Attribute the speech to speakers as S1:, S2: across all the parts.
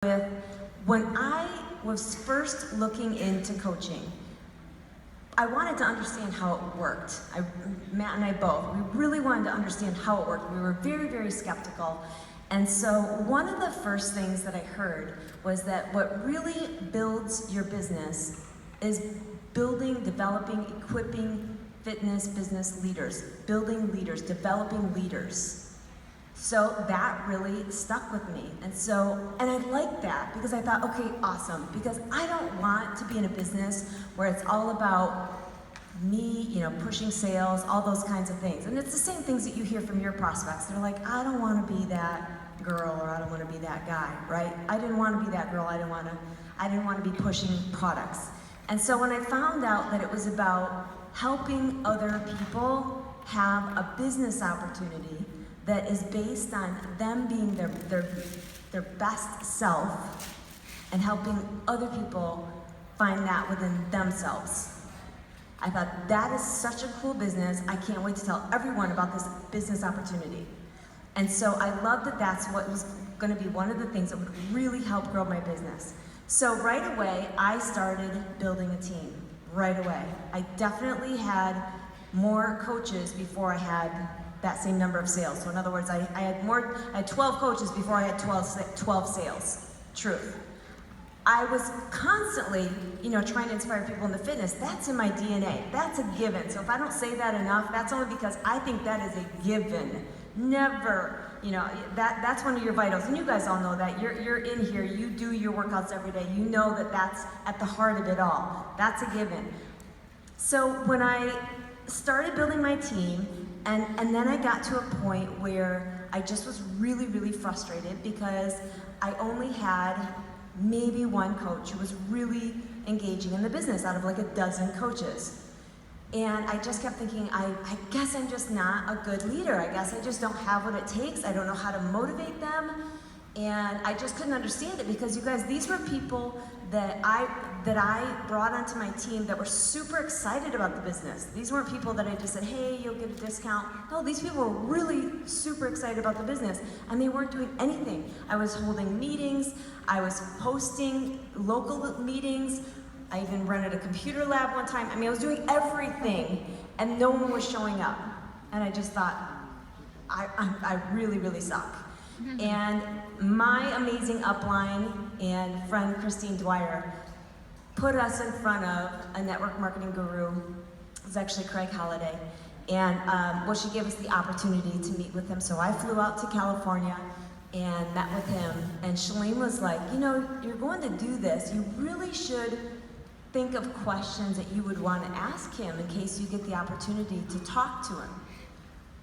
S1: with when I was first looking into coaching, I wanted to understand how it worked. Matt and I both, we really wanted to understand how it worked. We were very, very skeptical. And so one of the first things that I heard was that what really builds your business is building, developing, equipping fitness business leaders, building leaders, developing leaders. So that really stuck with me. And I liked that because I thought, okay, awesome. Because I don't want to be in a business where it's all about me, pushing sales, all those kinds of things. And it's the same things that you hear from your prospects. They're like, I don't want to be that girl, or I don't want to be that guy, right? I didn't want to be that girl. I didn't want to be pushing products. And so when I found out that it was about helping other people have a business opportunity that is based on them being their best self and helping other people find that within themselves, I thought that is such a cool business. I can't wait to tell everyone about this business opportunity. And so I love that that's what was going to be one of the things that would really help grow my business. So right away, I started building a team. Right away. I definitely had more coaches before I had that same number of sales. So in other words, I had 12 coaches before I had 12 sales. Truth. I was constantly, trying to inspire people into fitness. That's in my DNA. That's a given. So if I don't say that enough, that's only because I think that is a given. Never, that's one of your vitals. And you guys all know that. You're in here, you do your workouts every day. You know that that's at the heart of it all. That's a given. So when I started building my team, and then I got to a point where I just was really, really frustrated because I only had maybe one coach who was really engaging in the business out of like a dozen coaches. And I just kept thinking, I guess I'm just not a good leader. I guess I just don't have what it takes. I don't know how to motivate them. And I just couldn't understand it because you guys, these were people that I brought onto my team that were super excited about the business. These weren't people that I just said, hey, you'll get a discount. No, these people were really super excited about the business and they weren't doing anything. I was holding meetings, I was hosting local meetings, I even rented a computer lab one time. I was doing everything and no one was showing up. And I just thought, I really, really suck. And my amazing upline and friend Christine Dwyer put us in front of a network marketing guru. It was actually Craig Holliday. And she gave us the opportunity to meet with him. So I flew out to California and met with him. And Shalene was like, you're going to do this. You really should think of questions that you would want to ask him in case you get the opportunity to talk to him.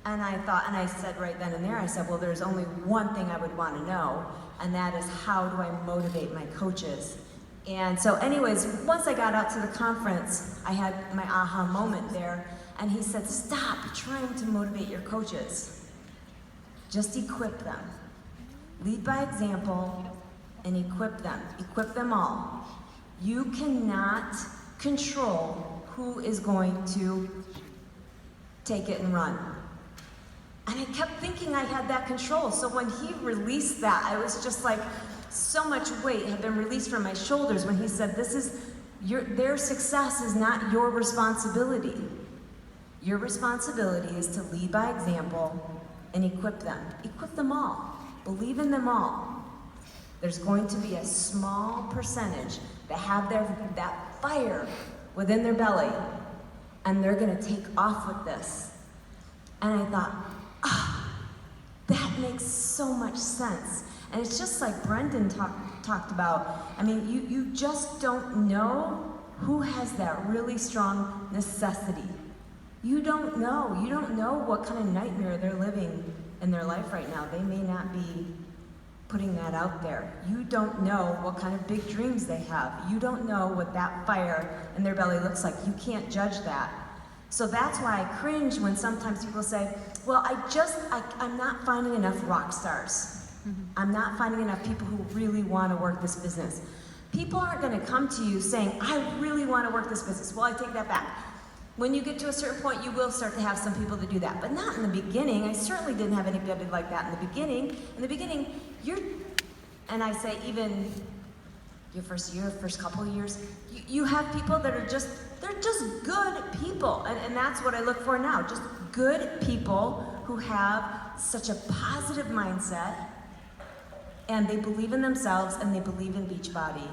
S1: And I thought, and I said right then and there, I said, well, there's only one thing I would want to know, and that is how do I motivate my coaches? And so anyways, once I got out to the conference, I had my aha moment there, and he said, stop trying to motivate your coaches. Just equip them. Lead by example and equip them. Equip them all. You cannot control who is going to take it and run. And I kept thinking I had that control. So when he released that, I was just like, so much weight had been released from my shoulders when he said, their success is not your responsibility. Your responsibility is to lead by example and equip them. Equip them all. Believe in them all. There's going to be a small percentage that have that fire within their belly, and they're gonna take off with this. And I thought, that makes so much sense. And it's just like Brendan talked about. You just don't know who has that really strong necessity. You don't know. You don't know what kind of nightmare they're living in their life right now. They may not be putting that out there. You don't know what kind of big dreams they have. You don't know what that fire in their belly looks like. You can't judge that. So that's why I cringe when sometimes people say, well, I'm not finding enough rock stars. I'm not finding enough people who really want to work this business. People aren't going to come to you saying, I really want to work this business. Well, I take that back. When you get to a certain point, you will start to have some people that do that, but not in the beginning. I certainly didn't have anybody like that in the beginning. In the beginning, and I say even your first year, first couple of years, you have people that are they're just good people. And that's what I look for now, just good people who have such a positive mindset, and they believe in themselves, and they believe in Beachbody,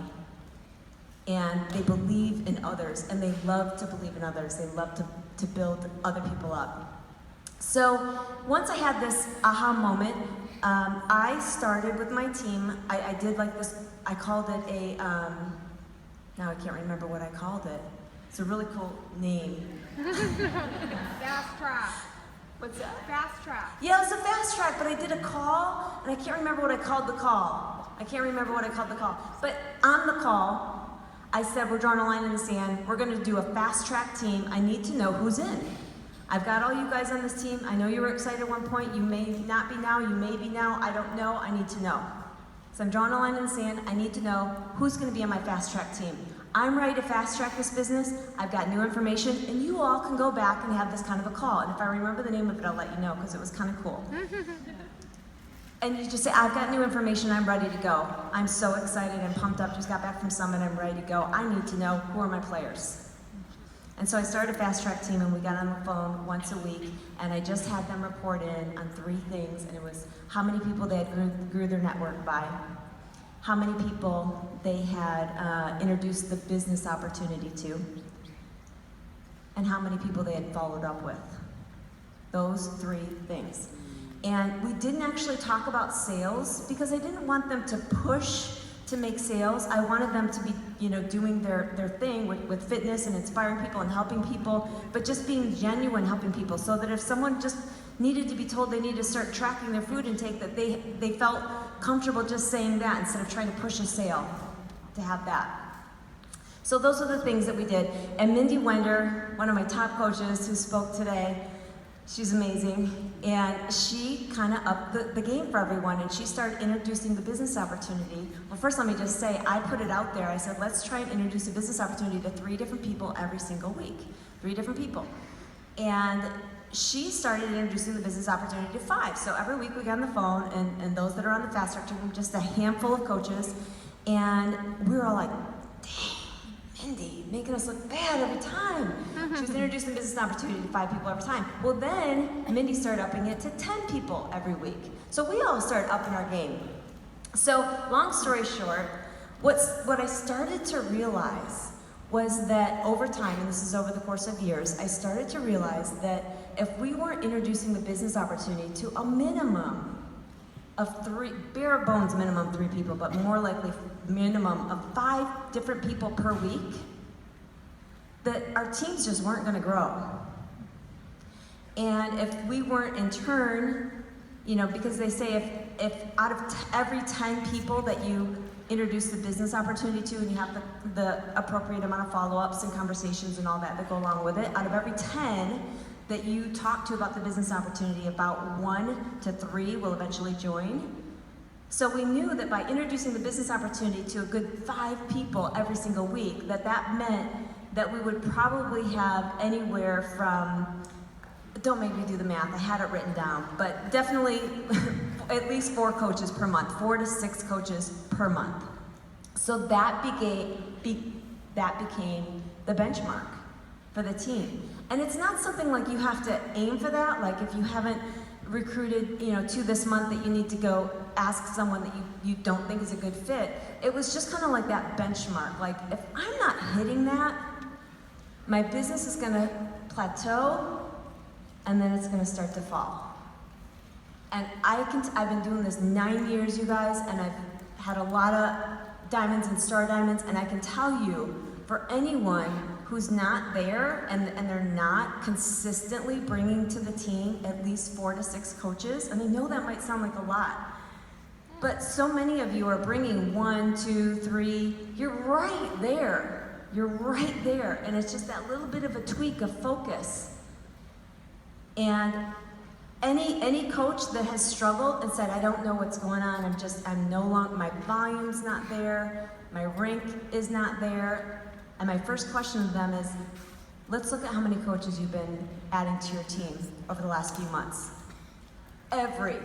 S1: and they believe in others, and they love to believe in others. They love to build other people up. So once I had this aha moment, I started with my team. I did like this, I called it a, now I can't remember what I called it. It's a really cool name.
S2: Fast track.
S1: What's that?
S2: Fast track.
S1: Yeah, it was a fast track, but I did a call, and I can't remember what I called the call. But on the call, I said, we're drawing a line in the sand. We're gonna do a fast track team. I need to know who's in. I've got all you guys on this team. I know you were excited at one point. You may not be now, you may be now. I don't know, I need to know. So I'm drawing a line in the sand. I need to know who's gonna be on my fast track team. I'm ready to fast track this business. I've got new information, and you all can go back and have this kind of a call. And if I remember the name of it, I'll let you know, because it was kind of cool. And you just say, I've got new information, I'm ready to go. I'm so excited and pumped up, just got back from Summit, I'm ready to go. I need to know who are my players. And so I started a fast track team, and we got on the phone once a week, and I just had them report in on 3 things, and it was how many people they had grew their network by, how many people they had introduced the business opportunity to, and how many people they had followed up with. Those 3 things. And we didn't actually talk about sales because I didn't want them to push to make sales. I wanted them to be, doing their thing with fitness and inspiring people and helping people, but just being genuine helping people, so that if someone just needed to be told they needed to start tracking their food intake, that they felt comfortable just saying that instead of trying to push a sale to have that. So those are the things that we did. And Mindy Wender, one of my top coaches who spoke today, she's amazing, and she kind of upped the game for everyone, and she started introducing the business opportunity. Well, first let me just say, I put it out there. I said, let's try and introduce a business opportunity to 3 different people every single week. 3 different people. And she started introducing the business opportunity to 5. So every week we got on the phone, and those that are on the fast track team, just a handful of coaches, and we were all like, dang, Mindy, making us look bad every time. She was introducing the business opportunity to 5 people every time. Well, then Mindy started upping it to 10 people every week. So we all started upping our game. So long story short, what I started to realize was that over time, and this is over the course of years, I started to realize that if we weren't introducing the business opportunity to a minimum of 3, bare bones minimum 3 people, but more likely minimum of 5 different people per week, that our teams just weren't gonna grow. And if we weren't in turn, because they say if out of every 10 people that you introduce the business opportunity to, and you have the appropriate amount of follow-ups and conversations and all that go along with it, out of every 10 that you talk to about the business opportunity, about 1 to 3 will eventually join. So we knew that by introducing the business opportunity to a good 5 people every single week, that meant that we would probably have anywhere from, don't make me do the math, I had it written down, but definitely at least 4 coaches per month, 4 to 6 coaches per month. So that became the benchmark for the team. And it's not something like you have to aim for that, like if you haven't recruited, 2 this month, that you need to go ask someone that you don't think is a good fit. It was just kind of like that benchmark. Like, if I'm not hitting that, my business is gonna plateau, and then it's gonna start to fall. And I've been doing this 9 years, you guys, and I've had a lot of diamonds and star diamonds, and I can tell you, for anyone who's not there and they're not consistently bringing to the team at least 4 to 6 coaches, and I know that might sound like a lot, but so many of you are bringing 1, 2, 3, you're right there. You're right there, and it's just that little bit of a tweak of focus. And any coach that has struggled and said, I don't know what's going on, I'm no longer, my volume's not there, my rank is not there, and my first question to them is, let's look at how many coaches you've been adding to your team over the last few months. Every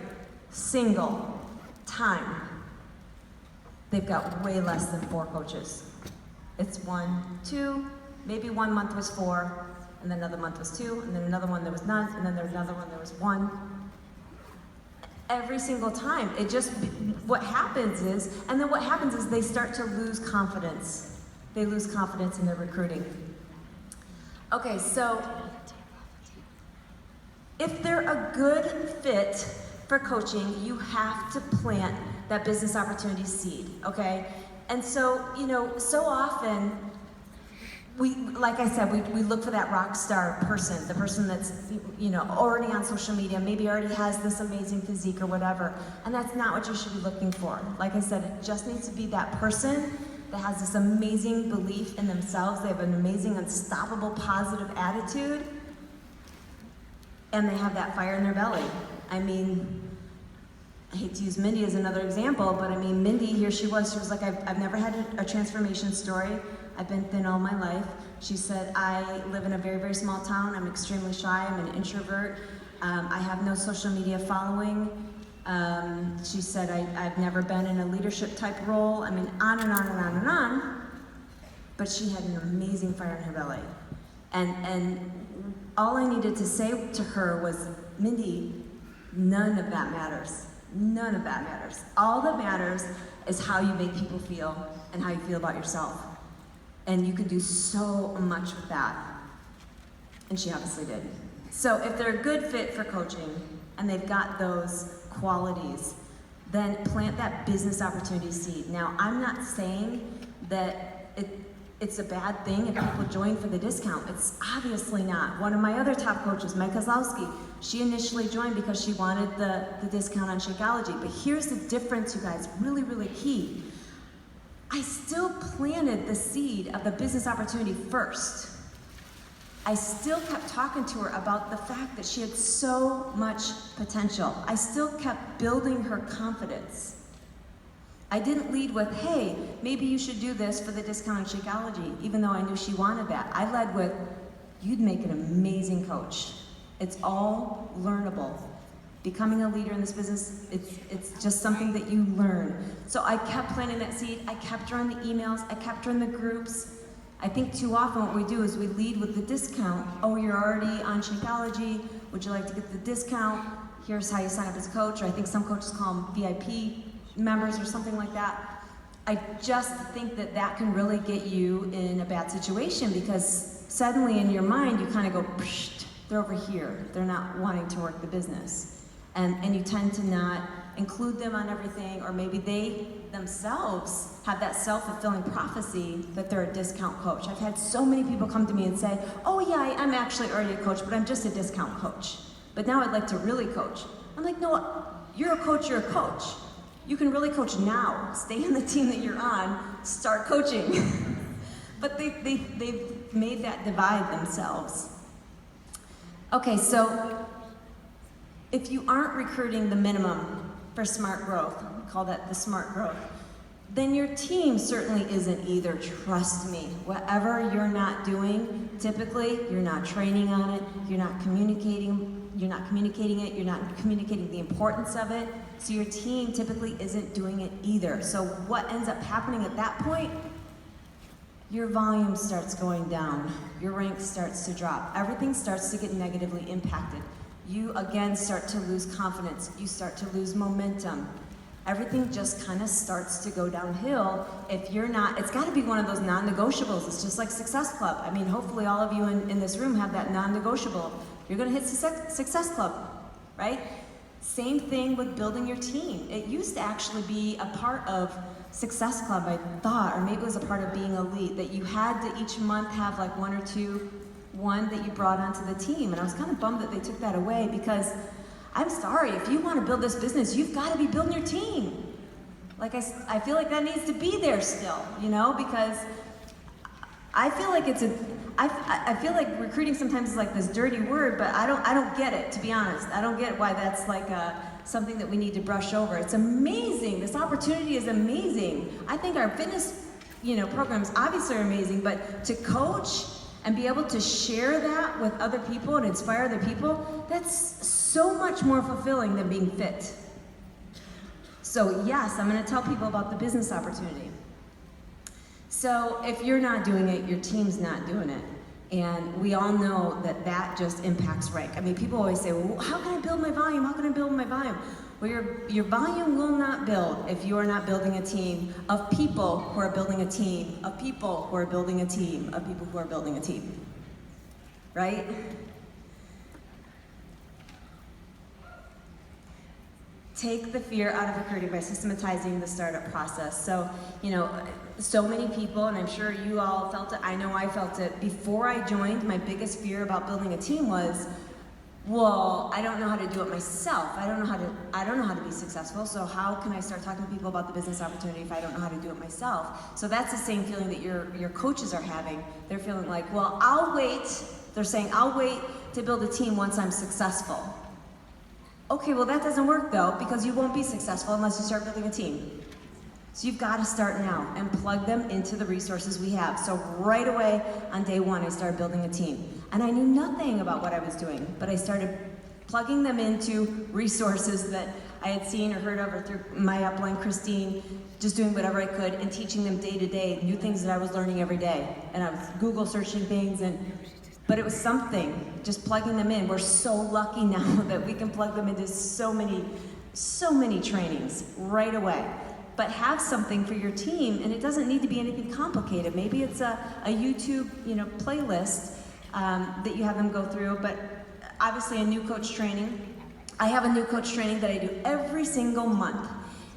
S1: single time, they've got way less than 4 coaches. It's 1, 2, maybe one month was 4, and then another month was 2, and then another one there was none, and then there was another one there was 1. Every single time, what happens is they start to lose confidence. They lose confidence in their recruiting. Okay, so if they're a good fit for coaching, you have to plant that business opportunity seed, okay? And so, so often, like I said, we look for that rock star person, the person that's, already on social media, maybe already has this amazing physique or whatever, and that's not what you should be looking for. Like I said, it just needs to be that person that has this amazing belief in themselves, they have an amazing, unstoppable, positive attitude, and they have that fire in their belly. I mean, I hate to use Mindy as another example, but I mean, Mindy, here she was like, I've never had a transformation story. I've been thin all my life. She said, I live in a very, very small town. I'm extremely shy. I'm an introvert. I have no social media following. She said, I've never been in a leadership type role. I mean, on and on and on and on. But she had an amazing fire in her belly. And all I needed to say to her was, Mindy, none of that matters. None of that matters. All that matters is how you make people feel and how you feel about yourself. And you can do so much with that. And she obviously did. So if they're a good fit for coaching and they've got those qualities, then plant that business opportunity seed. Now, I'm not saying that it's a bad thing if people join for the discount. It's obviously not. One of my other top coaches, Mike Kozlowski, she initially joined because she wanted the discount on Shakeology. But here's the difference, you guys, really, really key. I still planted the seed of the business opportunity first. I still kept talking to her about the fact that she had so much potential. I still kept building her confidence. I didn't lead with, hey, maybe you should do this for the discount on Shakeology, even though I knew she wanted that. I led with, you'd make an amazing coach. It's all learnable. Becoming a leader in this business, it's just something that you learn. So I kept planting that seed. I kept her on the emails. I kept her in the groups. I think too often what we do is we lead with the discount. Oh, you're already on Shakeology. Would you like to get the discount? Here's how you sign up as a coach. Or I think some coaches call them VIP members or something like that. I just think that can really get you in a bad situation because suddenly in your mind you kind of go, psh, they're over here. They're not wanting to work the business. And you tend to not include them on everything, or maybe they themselves have that self-fulfilling prophecy that they're a discount coach. I've had so many people come to me and say, oh yeah, I'm actually already a coach, but I'm just a discount coach. But now I'd like to really coach. I'm like, no, you're a coach, you're a coach. You can really coach now. Stay on the team that you're on, start coaching. But they've made that divide themselves. Okay, so if you aren't recruiting the minimum for smart growth, we call that the smart growth, then your team certainly isn't either. Trust me, whatever you're not doing, typically you're not training on it, you're not communicating it, you're not communicating the importance of it, so your team typically isn't doing it either. So what ends up happening at that point? Your volume starts going down, your rank starts to drop, everything starts to get negatively impacted. You again start to lose confidence, you start to lose momentum. Everything just kind of starts to go downhill if you're not, it's gotta be one of those non-negotiables. It's just like Success Club. I mean, hopefully all of you in this room have that non-negotiable. You're gonna hit Success Club, right? Same thing with building your team. It used to actually be a part of Success Club, I thought, or maybe it was a part of being elite, that you had to each month have like one that you brought onto the team. And I was kind of bummed that they took that away because I'm sorry, if you want to build this business, you've got to be building your team. Like I feel like that needs to be there still, because I feel like I feel like recruiting sometimes is like this dirty word, but I don't get it, to be honest. I don't get why that's like something that we need to brush over. It's amazing. This opportunity is amazing. I think our fitness, programs obviously are amazing, but to coach and be able to share that with other people and inspire other people, that's so much more fulfilling than being fit. So yes, I'm going to tell people about the business opportunity. So if you're not doing it, your team's not doing it. And we all know that that just impacts rank. I mean, people always say, well, how can I build my volume? How can I build my volume? Well, your volume will not build if you are not building a team of people who are building a team, of people who are building a team, of people who are building a team. Right? Take the fear out of recruiting by systematizing the startup process. So, so many people, and I'm sure you all felt it, I know I felt it, before I joined, my biggest fear about building a team was, well, I don't know how to do it myself. I don't know how to be successful, so how can I start talking to people about the business opportunity if I don't know how to do it myself? So that's the same feeling that your coaches are having. They're feeling like, well, I'll wait. They're saying, I'll wait to build a team once I'm successful. Okay, well that doesn't work though, because you won't be successful unless you start building a team. So you've got to start now and plug them into the resources we have. So right away on day one, I started building a team. And I knew nothing about what I was doing, but I started plugging them into resources that I had seen or heard of, or through my upline, Christine, just doing whatever I could and teaching them day to day, new things that I was learning every day. And I was Google searching things, but it was something, just plugging them in. We're so lucky now that we can plug them into so many trainings right away. But have something for your team, and it doesn't need to be anything complicated. Maybe it's a YouTube, playlist that you have them go through. But obviously, a new coach training. I have a new coach training that I do every single month.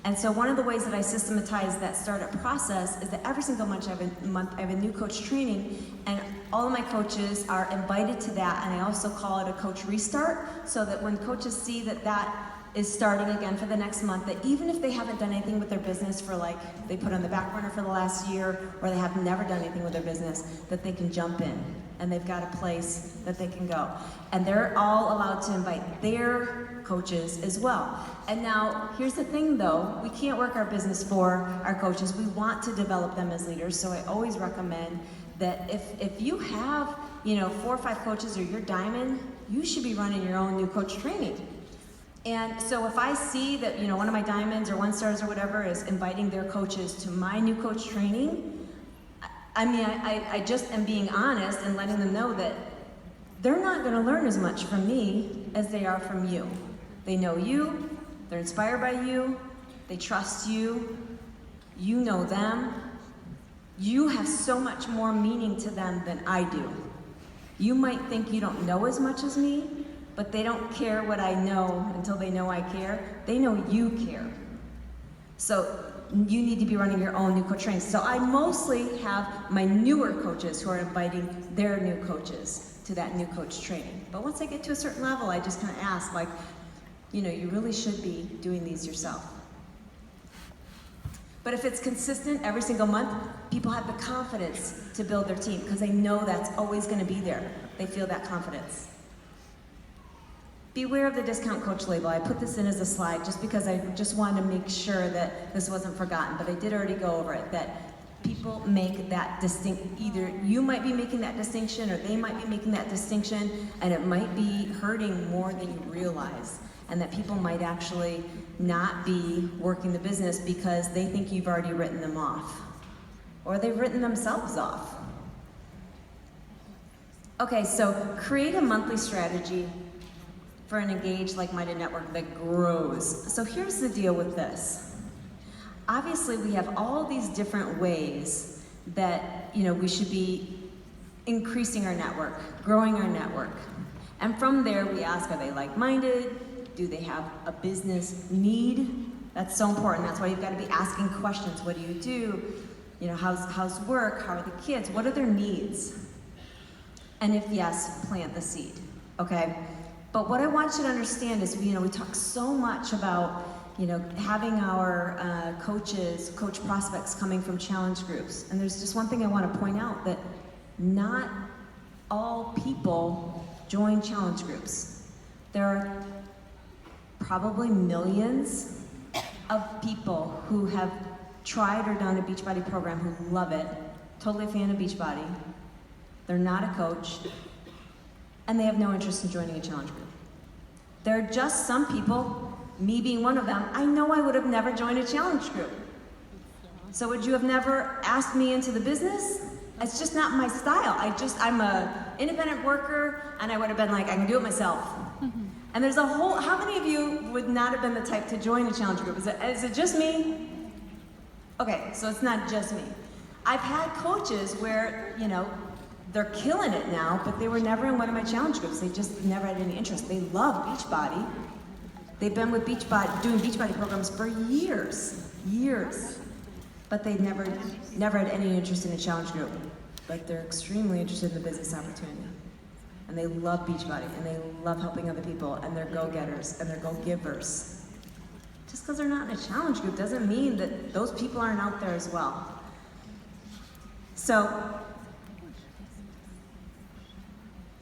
S1: And so one of the ways that I systematize that startup process is that every single month I have a new coach training, and all of my coaches are invited to that, and I also call it a coach restart, so that when coaches see that that is starting again for the next month, that even if they haven't done anything with their business for they put on the back burner for the last year, or they have never done anything with their business, that they can jump in, and they've got a place that they can go. And they're all allowed to invite their coaches as well. And now, here's the thing though, we can't work our business for our coaches. We want to develop them as leaders, so I always recommend that if you have, 4 or 5 coaches, or you're diamond, you should be running your own new coach training. And so if I see that, one of my diamonds or 1 stars or whatever is inviting their coaches to my new coach training, I just am being honest and letting them know that they're not gonna learn as much from me as they are from you. They know you, they're inspired by you, they trust you, you know them. You have so much more meaning to them than I do. You might think you don't know as much as me, but they don't care what I know until they know I care. They know you care. So you need to be running your own new coach training. So I mostly have my newer coaches who are inviting their new coaches to that new coach training. But once I get to a certain level, I just kind of ask, you really should be doing these yourself. But if it's consistent every single month, people have the confidence to build their team because they know that's always going to be there. They feel that confidence. Beware of the discount coach label. I put this in as a slide just because I just wanted to make sure that this wasn't forgotten, but I did already go over it, that people make that distinct, either you might be making that distinction or they might be making that distinction, and it might be hurting more than you realize, and that people might actually not be working the business because they think you've already written them off, or they've written themselves off. Okay, so create a monthly strategy for an engaged, like-minded network that grows. So here's the deal with this. Obviously, we have all these different ways that we should be increasing our network, growing our network. And from there, we ask, are they like-minded? Do they have a business need? That's so important. That's why you've got to be asking questions. What do you do? How's work? How are the kids? What are their needs? And if yes, plant the seed, okay? But what I want you to understand is, we talk so much about, having our coach prospects coming from challenge groups. And there's just one thing I want to point out, that not all people join challenge groups. There are probably millions of people who have tried or done a Beachbody program who love it, totally a fan of Beachbody. They're not a coach, and they have no interest in joining a challenge group. There are just some people, me being one of them, I know I would have never joined a challenge group. So would you have never asked me into the business? It's just not my style. I'm a independent worker, and I would have been like, I can do it myself. And there's a whole, how many of you would not have been the type to join a challenge group? Is it just me? Okay, so it's not just me. I've had coaches where, you know, they're killing it now, but they were never in one of my challenge groups. They just never had any interest. They love Beachbody. They've been with Beachbody, doing Beachbody programs for years. But they never had any interest in a challenge group. But they're extremely interested in the business opportunity. And they love Beachbody, and they love helping other people, and they're go-getters, and they're go-givers. Just because they're not in a challenge group doesn't mean that those people aren't out there as well. So,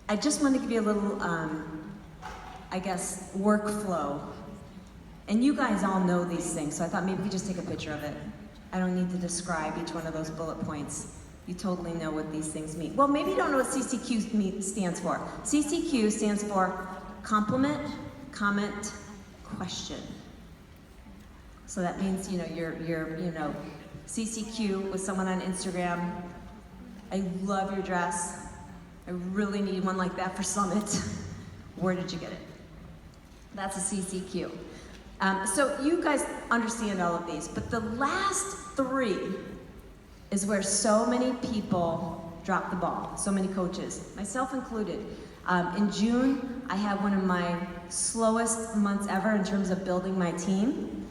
S1: I just wanted to give you a little, I guess, workflow. And you guys all know these things, so I thought maybe we could just take a picture of it. I don't need to describe each one of those bullet points. You totally know what these things mean. Well, maybe you don't know what CCQ stands for. CCQ stands for compliment, comment, question. So that means, you know, you're CCQ with someone on Instagram. I love your dress. I really need one like that for Summit. Where did you get it? That's a CCQ. So you guys understand all of these, but the last three is where so many people drop the ball, so many coaches, myself included. In June, I had one of my slowest months ever in terms of building my team.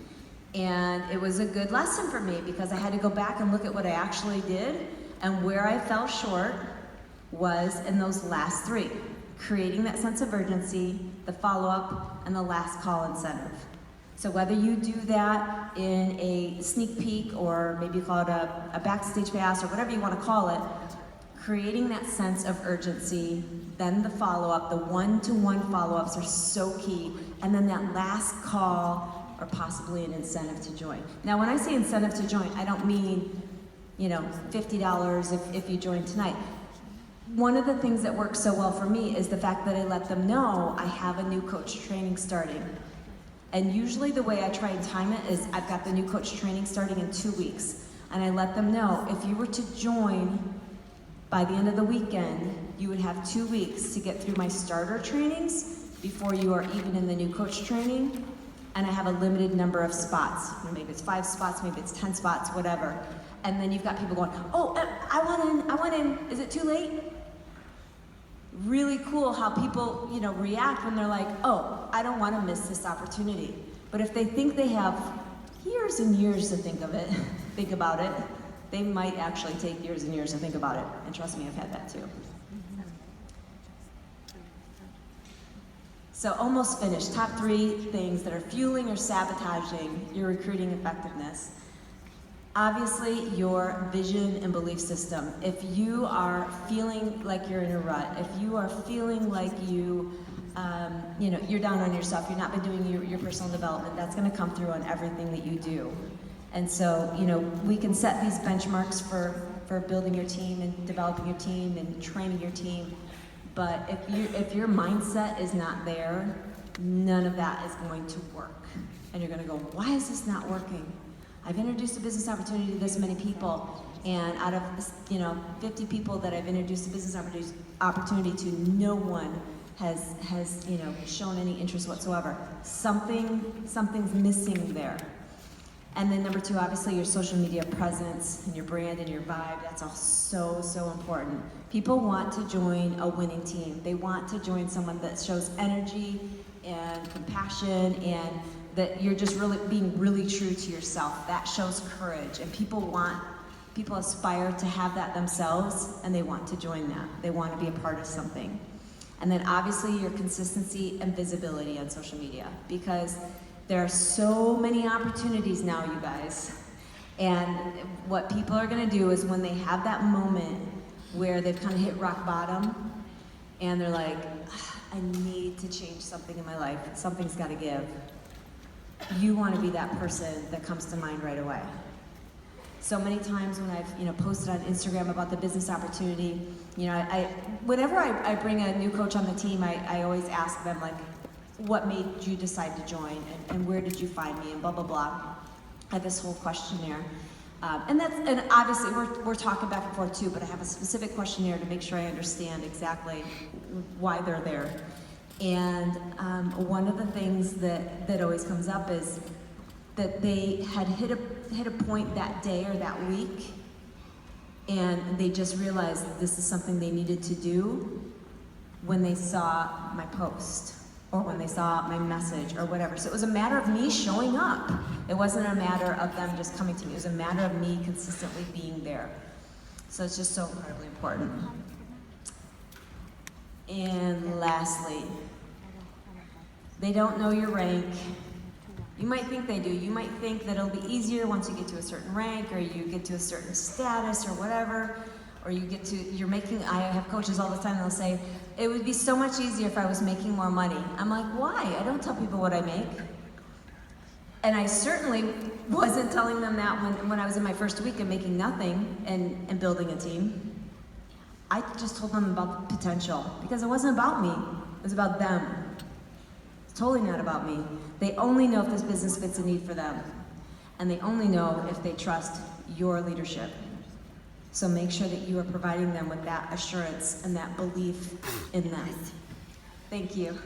S1: And it was a good lesson for me because I had to go back and look at what I actually did, and where I fell short was in those last three. Creating that sense of urgency, the follow-up, and the last call incentive. So whether you do that in a sneak peek, or maybe you call it a backstage pass, or whatever you want to call it, creating that sense of urgency, then the follow-up, the one-to-one follow-ups are so key, and then that last call, or possibly an incentive to join. Now when I say incentive to join, I don't mean, you know, $50 if you join tonight. One of the things that works so well for me is the fact that I let them know I have a new coach training starting. And usually the way I try and time it is I've got the new coach training starting in 2 weeks. And I let them know if you were to join by the end of the weekend, you would have 2 weeks to get through my starter trainings before you are even in the new coach training. And I have a limited number of spots. Maybe it's 5 spots, maybe it's 10 spots, whatever. And then you've got people going, oh, I want in, is it too late? Really cool how people, you know, react when they're like, oh, I don't want to miss this opportunity. But if they think they have years and years to think about it, they might actually take years and years to think about it. And trust me, I've had that too. So almost finished. Top 3 things that are fueling or sabotaging your recruiting effectiveness. Obviously, your vision and belief system. If you are feeling like you're in a rut, if you are feeling like you're down on yourself, you've not been doing your personal development, that's going to come through on everything that you do. And so, you know, we can set these benchmarks for building your team and developing your team and training your team. But if your mindset is not there, none of that is going to work. And you're going to go, why is this not working? I've introduced a business opportunity to this many people, and out of 50 people that I've introduced a business opportunity to, no one has shown any interest whatsoever. Something's missing there. And then number 2, obviously your social media presence and your brand and your vibe. That's all so important. People want to join a winning team. They want to join someone that shows energy and compassion, and that you're just really being really true to yourself. That shows courage, and people aspire to have that themselves, and they want to join that. They want to be a part of something. And then obviously your consistency and visibility on social media, because there are so many opportunities now, you guys. And what people are gonna do is when they have that moment where they've kind of hit rock bottom, and they're like, I need to change something in my life, something's gotta give. You want to be that person that comes to mind right away. So many times when I've posted on Instagram about the business opportunity, whenever I bring a new coach on the team, I always ask them, like, what made you decide to join, and where did you find me, and blah, blah, blah. I have this whole questionnaire. And obviously we're talking back and forth too, but I have a specific questionnaire to make sure I understand exactly why they're there. And one of the things that always comes up is that they had hit a point that day or that week, and they just realized that this is something they needed to do when they saw my post, or when they saw my message, or whatever. So it was a matter of me showing up. It wasn't a matter of them just coming to me. It was a matter of me consistently being there. So it's just so incredibly important. And lastly, they don't know your rank. You might think they do. You might think that it'll be easier once you get to a certain rank, or you get to a certain status, or whatever, or I have coaches all the time, they'll say, it would be so much easier if I was making more money. I'm like, why? I don't tell people what I make. And I certainly wasn't telling them that when I was in my first week of making nothing and building a team. I just told them about the potential, because it wasn't about me, it was about them. It's totally not about me. They only know if this business fits a need for them. And they only know if they trust your leadership. So make sure that you are providing them with that assurance and that belief in them. Thank you.